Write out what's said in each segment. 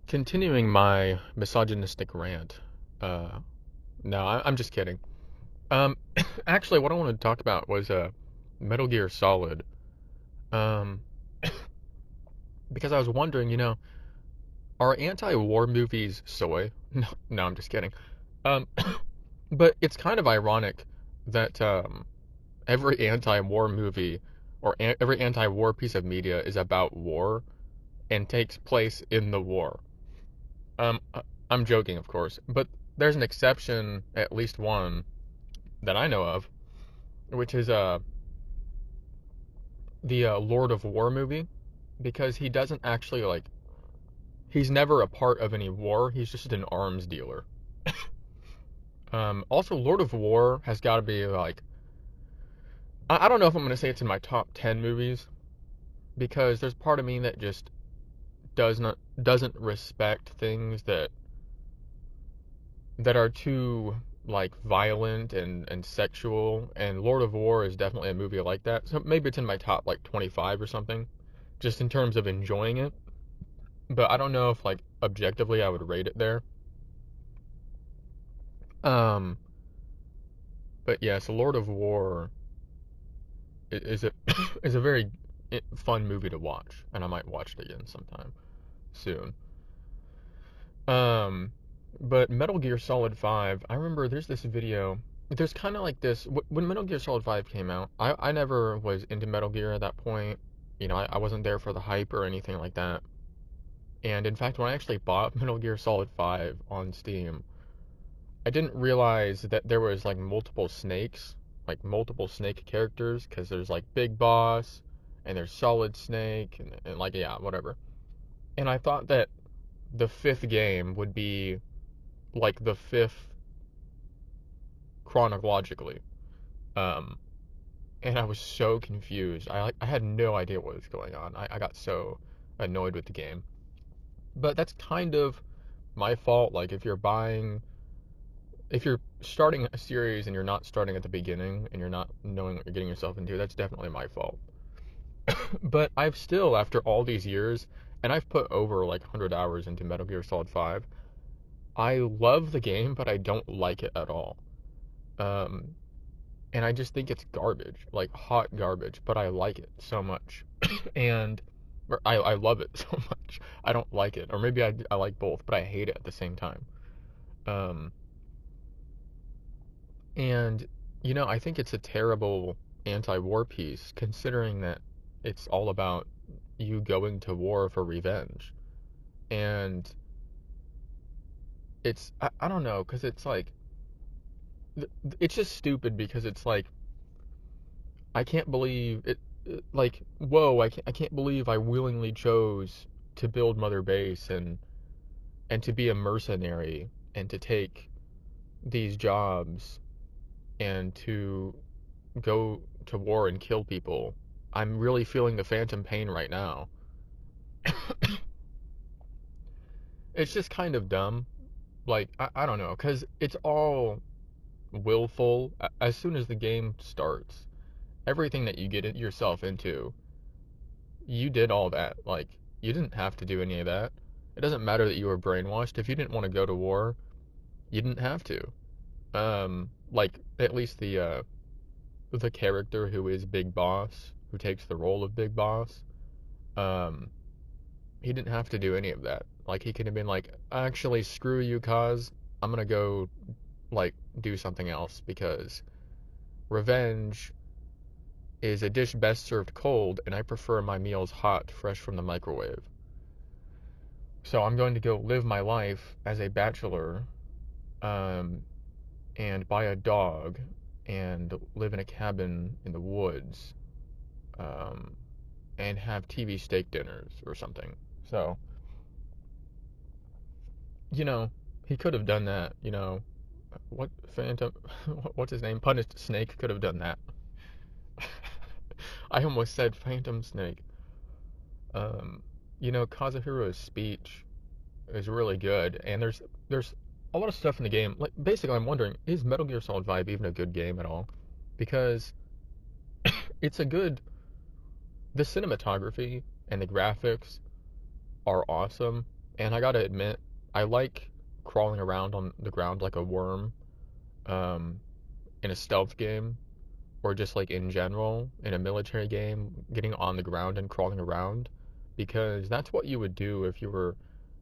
Continuing my misogynistic rant. Uh, no, I'm just kidding. Um, actually, what I wanted to talk about was Metal Gear Solid. Um, because I was wondering, are anti-war movies soy? No, no, I'm just kidding. Um, but it's kind of ironic that every anti-war movie or every anti-war piece of media is about war and takes place in the war. I'm joking, of course, but there's an exception, at least one that I know of, which is the Lord of War movie, because he doesn't actually he's never a part of any war. He's just an arms dealer. Also, Lord of War has got to be I don't know if I'm gonna say it's in my top 10 movies because there's part of me that just doesn't respect things that are too violent and sexual, and Lord of War is definitely a movie like that. So maybe it's in my top 25 or something, just in terms of enjoying it. But I don't know if objectively I would rate it there. Um, but yeah, so Lord of War is a is a very fun movie to watch, and I might watch it again sometime soon. Um, but Metal Gear Solid 5, I remember there's this video. There's kind of like this when Metal Gear Solid 5 came out. I never was into Metal Gear at that point. I wasn't there for the hype or anything like that. And in fact, when I actually bought Metal Gear Solid 5 on Steam, I didn't realize that there was multiple snakes, multiple snake characters, because there's Big Boss and there's Solid Snake and yeah, whatever. And I thought that the fifth game would be the fifth chronologically. Um, and I was so confused. I had no idea what was going on. I got so annoyed with the game. But that's kind of my fault. If you're starting a series and you're not starting at the beginning and you're not knowing what you're getting yourself into, that's definitely my fault. But I've still, after all these years, and I've put over 100 hours into Metal Gear Solid 5, I love the game, but I don't like it at all. Um, and I just think it's garbage, hot garbage, but I like it so much. And I love it so much. I don't like it. Or maybe I like both, but I hate it at the same time. Um, and, I think it's a terrible anti war piece, considering that it's all about you going to war for revenge. And I don't know, because it's it's just stupid because it's I can't believe it. Whoa! I can't believe I willingly chose to build Mother Base and to be a mercenary and to take these jobs and to go to war and kill people. I'm really feeling the phantom pain right now. It's just kind of dumb. I don't know, because it's all willful. As soon as the game starts, everything that you get yourself into, you did all that. You didn't have to do any of that. It doesn't matter that you were brainwashed. If you didn't want to go to war, you didn't have to. At least the character who is Big Boss, who takes the role of Big Boss, um, he didn't have to do any of that. He could have been actually, screw you, cause I'm gonna go do something else because revenge is a dish best served cold, and I prefer my meals hot, fresh from the microwave. So I'm going to go live my life as a bachelor, um, and buy a dog, and live in a cabin in the woods, um, and have TV steak dinners or something. So, you know, he could have done that. What Phantom? What's his name? Punished Snake could have done that. I almost said Phantom Snake. Um, Kazuhiro's speech is really good, and there's a lot of stuff in the game. Basically, I'm wondering, is Metal Gear Solid 5 even a good game at all? Because it's a good. The cinematography and the graphics are awesome, And I gotta admit, I like crawling around on the ground like a worm, um, in a stealth game, or just like in general in a military game, getting on the ground and crawling around, because that's what you would do if you were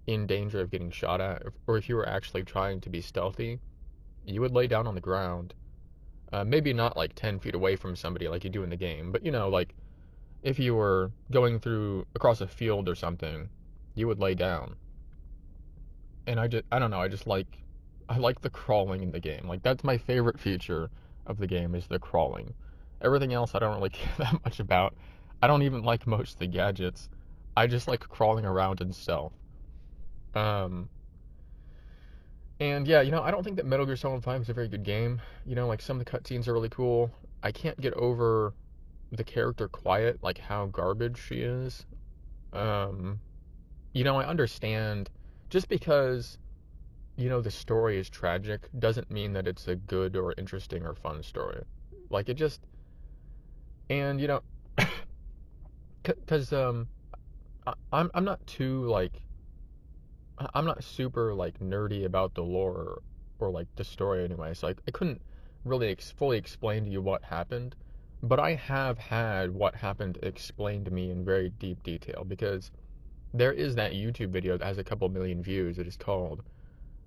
in danger of getting shot at, or if you were actually trying to be stealthy. You would lay down on the ground, maybe not like 10 feet away from somebody like you do in the game, but like if you were going through across a field or something, you would lay down. And I don't know, I like the crawling in the game. Like that's my favorite feature of the game is the crawling. Everything else I don't really care that much about. I don't even like most of the gadgets. I just like crawling around in stealth. Um, and yeah, I don't think that Metal Gear Solid 5 is a very good game. Like some of the cutscenes are really cool. I can't get over the character Quiet, like how garbage she is. Um, I understand just because the story is tragic doesn't mean that it's a good or interesting or fun story. Like it just, and cause I'm not too like I'm not super like nerdy about the lore or like the story anyway, so I couldn't really fully explain to you what happened, but I have had what happened explained to me in very deep detail because there is that YouTube video that has a couple million views. It is called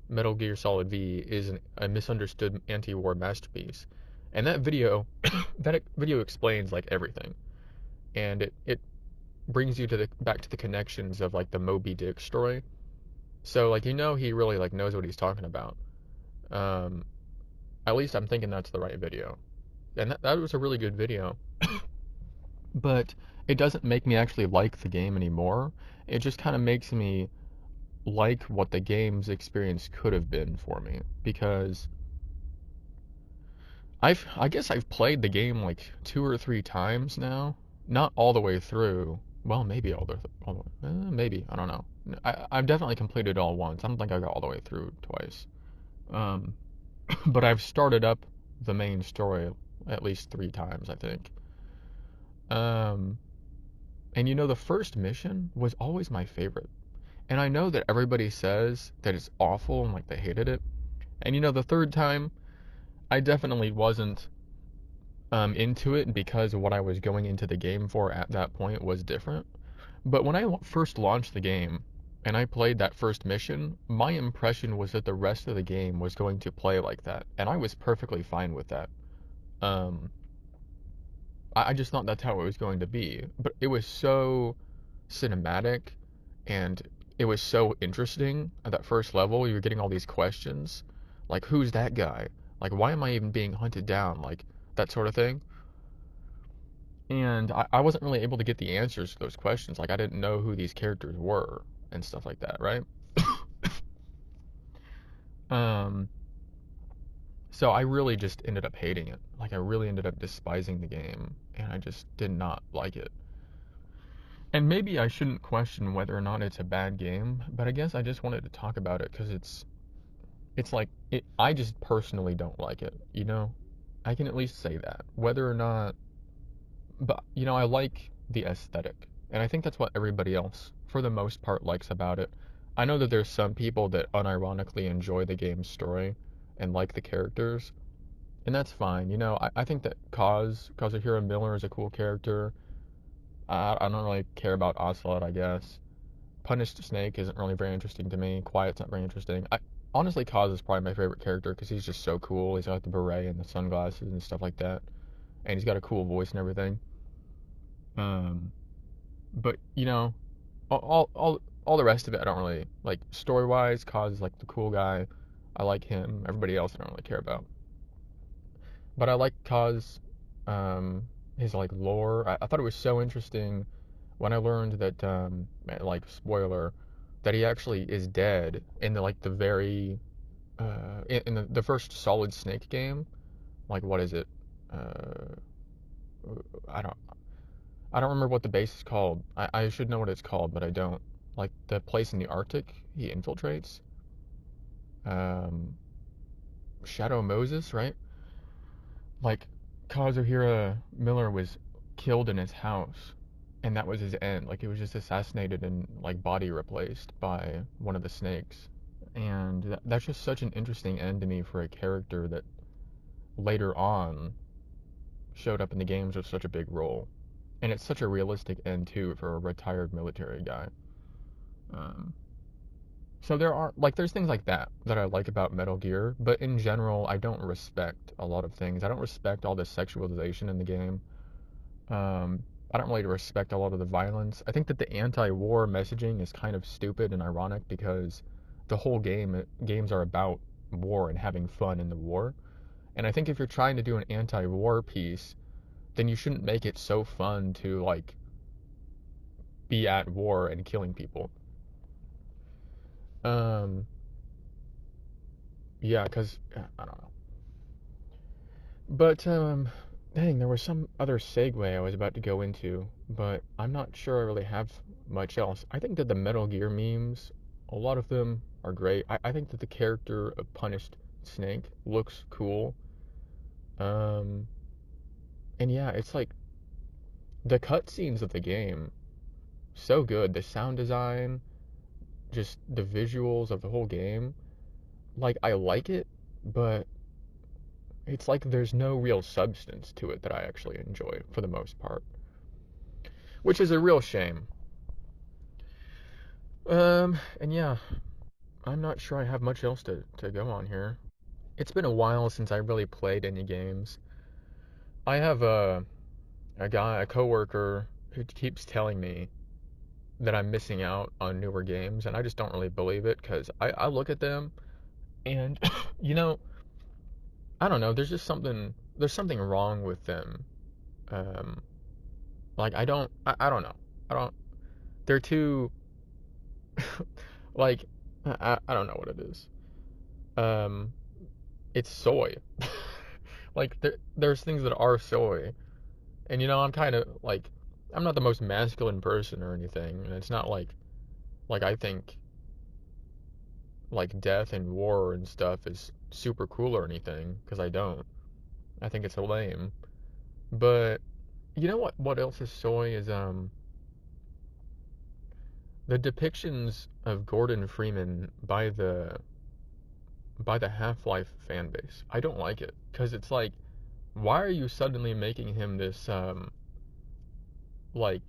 Metal Gear Solid V is a misunderstood anti-war masterpiece. And that video, that video explains like everything, and it brings you to the back to the connections of like the Moby Dick story. So like he really like knows what he's talking about. Um, at least I'm thinking that's the right video, and that was a really good video. But it doesn't make me actually like the game anymore. It just kind of makes me like what the game's experience could have been for me because I guess I've played the game like 2 or 3 times now. Not all the way through. Well, maybe maybe I don't know. I've definitely completed it all once. I don't think I got all the way through twice. Um, but I've started up the main story at least 3 times, I think. Um, and the first mission was always my favorite. And I know that everybody says that it's awful and like they hated it. And the third time, I definitely wasn't into it because what I was going into the game for at that point was different. But when I first launched the game and I played that first mission, my impression was that the rest of the game was going to play like that, and I was perfectly fine with that. Um, I just thought that's how it was going to be. But it was so cinematic and it was so interesting at that first level. You were getting all these questions like, who's that guy? Like, why am I even being hunted down? Like, that sort of thing. And I wasn't really able to get the answers to those questions. Like, I didn't know who these characters were and stuff like that, right? um, so I really just ended up hating it. Like, I really ended up despising the game, and I just did not like it. And maybe I shouldn't question whether or not it's a bad game, but I guess I just wanted to talk about it because it's like I just personally don't like it, I can at least say that. Whether or not, but I like the aesthetic, and I think that's what everybody else, for the most part, likes about it. I know that there's some people that unironically enjoy the game's story and like the characters, and that's fine. I think that Kazuhira Miller is a cool character. I don't really care about Ocelot, I guess. Punished Snake isn't really very interesting to me. Quiet's not very interesting. Honestly, Kaz is probably my favorite character because he's just so cool. He's got the beret and the sunglasses and stuff like that, and he's got a cool voice and everything. Um, but all the rest of it, I don't really like. Story wise, Kaz is like the cool guy. I like him. Everybody else, I don't really care about. But I like Kaz, his like lore. I thought it was so interesting when I learned that, like spoiler, that he actually is dead in the very in the first Solid Snake game. Like what is it? Uh, I don't I don't remember what the base is called. I should know what it's called, but I don't. Like the place in the Arctic he infiltrates. Um, Shadow Moses, right? Like Kazuhira Miller was killed in his house, and that was his end. Like, he was just assassinated and like body replaced by one of the snakes. And that's just such an interesting end to me for a character that later on showed up in the games with such a big role. And it's such a realistic end too for a retired military guy. Um, so there's things like that that I like about Metal Gear, but in general, I don't respect a lot of things. I don't respect all the sexualization in the game. Um, I don't really respect a lot of the violence. I think that the anti-war messaging is kind of stupid and ironic because the whole games are about war and having fun in the war. And I think if you're trying to do an anti-war piece, then you shouldn't make it so fun to like be at war and killing people. Um, yeah, cause I don't know. But dang, there was some other segue I was about to go into, but I'm not sure I really have much else. I think that the Metal Gear memes, a lot of them are great. I think that the character of Punished Snake looks cool. Um, and yeah, it's like the cutscenes of the game, so good. The sound design, just the visuals of the whole game. Like, I like it, but it's like there's no real substance to it that I actually enjoy for the most part, which is a real shame. And yeah, I'm not sure I have much else to go on here. It's been a while since I really played any games. I have a coworker who keeps telling me that I'm missing out on newer games, and I just don't really believe it because I look at them and you know, I don't know, there's something wrong with them. Um, like I don't know. I don't they're too like I don't know what it is. Um, it's soy. Like there's things that are soy, and I'm kind of like I'm not the most masculine person or anything, and it's not like I think like death and war and stuff is super cool or anything because I don't. I think it's lame. But you know what else is soy is the depictions of Gordon Freeman by the Half-Life fan base. I don't like it because it's like, why are you suddenly making him this like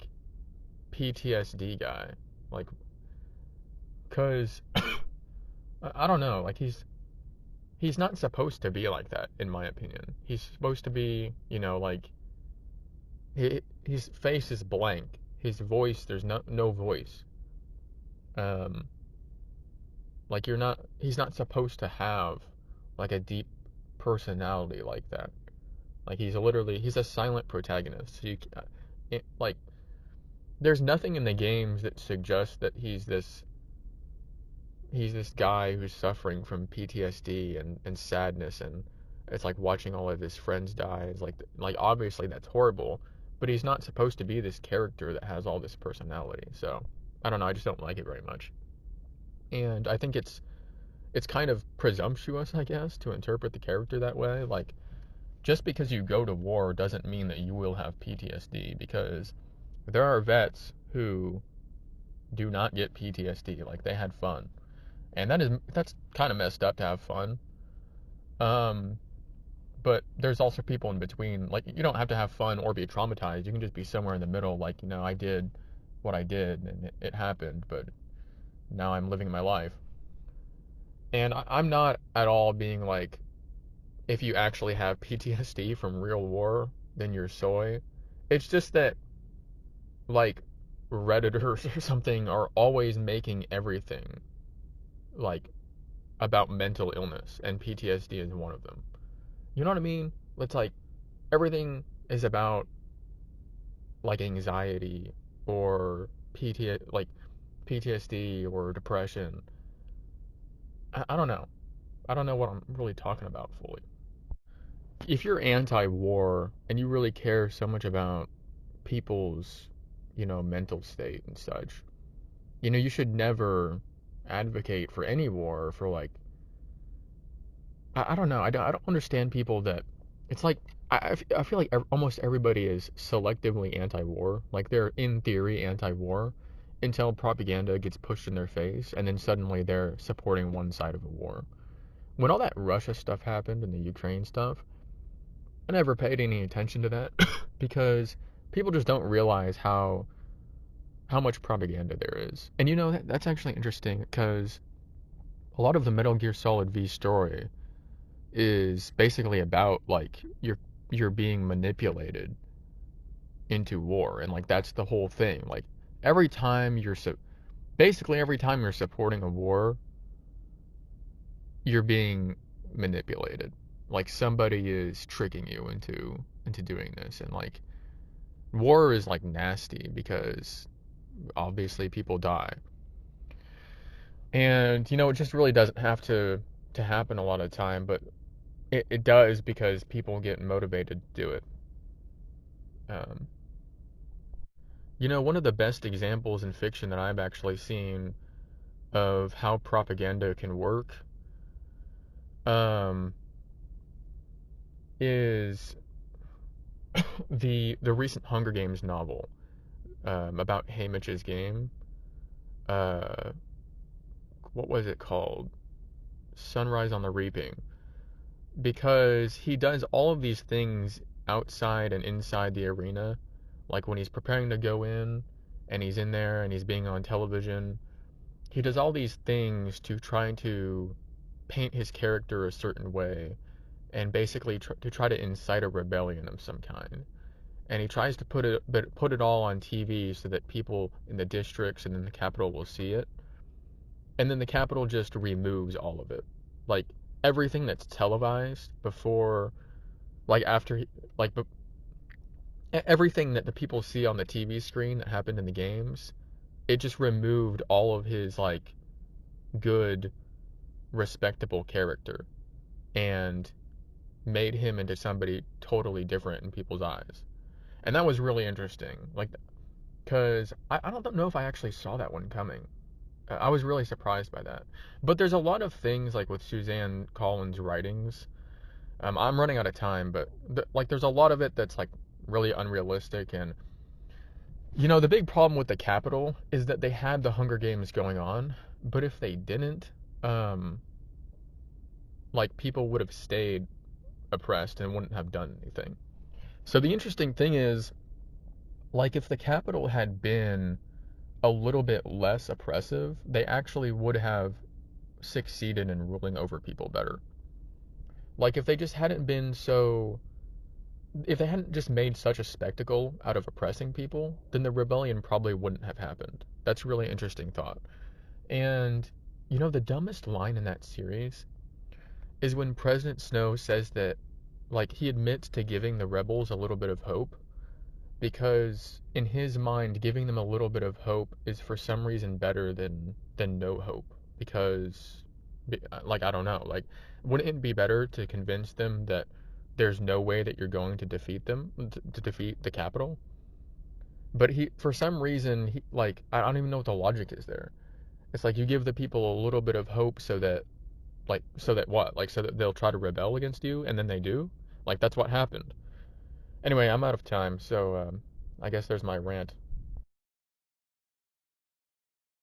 PTSD guy? Like, cause I don't know, like he's not supposed to be like that in my opinion. He's supposed to be, like his face is blank. His voice, there's no voice. Um, like he's not supposed to have like a deep personality like that. Like he's a silent protagonist. So like there's nothing in the games that suggests that he's this guy who's suffering from PTSD and sadness, and it's like watching all of his friends die. It's like obviously that's horrible, but he's not supposed to be this character that has all this personality. So I don't know, I just don't like it very much. And I think it's kind of presumptuous, I guess, to interpret the character that way. Like, just because you go to war doesn't mean that you will have PTSD, because there are vets who do not get PTSD. Like, they had fun. And that's kind of messed up to have fun. Um, but there's also people in between. Like, you don't have to have fun or be traumatized. You can just be somewhere in the middle. Like, I did what I did and it happened, but now I'm living my life. And I'm not at all being like, if you actually have PTSD from real war, then you're soy. It's just that, like, Redditors or something are always making everything, like, about mental illness, and PTSD is one of them. You know what I mean? It's like, everything is about, like, anxiety or PTSD or depression. I don't know. I don't know what I'm really talking about fully. If you're anti-war and you really care so much about people's, mental state and such, you should never advocate for any war for like, I don't know. I don't understand people that it's like I feel like almost everybody is selectively anti-war. Like they're in theory anti-war until propaganda gets pushed in their face, and then suddenly they're supporting one side of a war. When all that Russia stuff happened and the Ukraine stuff, I never paid any attention to that because people just don't realize how much propaganda there is. And you know that's actually interesting because a lot of the Metal Gear Solid V story is basically about like you're being manipulated into war, and like that's the whole thing. Like every time basically every time you're supporting a war, you're being manipulated. Like somebody is tricking you into doing this, and like war is like nasty because obviously people die. And you know, it just really doesn't have to happen a lot of time, but it does because people get motivated to do it. Um, you know, one of the best examples in fiction that I've actually seen of how propaganda can work um, is the recent Hunger Games novel about Haymitch's game. Uh, what was it called? Sunrise on the Reaping. Because he does all of these things outside and inside the arena. Like when he's preparing to go in and he's in there and he's being on television, he does all these things to try to paint his character a certain way and basically to try to incite a rebellion of some kind. And he tries to put it all on TV so that people in the districts and in the capital will see it. And then the capital just removes all of it. Like everything that's televised before, like after, like everything that the people see on the TV screen that happened in the games, it just removed all of his like good, respectable character and made him into somebody totally different in people's eyes. And that was really interesting. Like, because I don't know if I actually saw that one coming. I was really surprised by that. But there's a lot of things like with Suzanne Collins' writings. I'm running out of time, but like there's a lot of it that's like really unrealistic. And you know, the big problem with the Capitol is that they had the Hunger Games going on, but if they didn't, um, like people would have stayed oppressed and wouldn't have done anything. So the interesting thing is, like if the Capitol had been a little bit less oppressive, they actually would have succeeded in ruling over people better. Like if they just hadn't been so if they hadn't just made such a spectacle out of oppressing people, then the rebellion probably wouldn't have happened. That's a really interesting thought. And you know the dumbest line in that series is when President Snow says that like he admits to giving the rebels a little bit of hope because in his mind giving them a little bit of hope is for some reason better than no hope because like I don't know, like wouldn't it be better to convince them that there's no way that you're going to defeat them to defeat the capital? But he for some reason he like I don't even know what the logic is there. It's like you give the people a little bit of hope so that so that what? Like so that they'll try to rebel against you and then they do? Like that's what happened. Anyway, I'm out of time, so I guess there's my rant.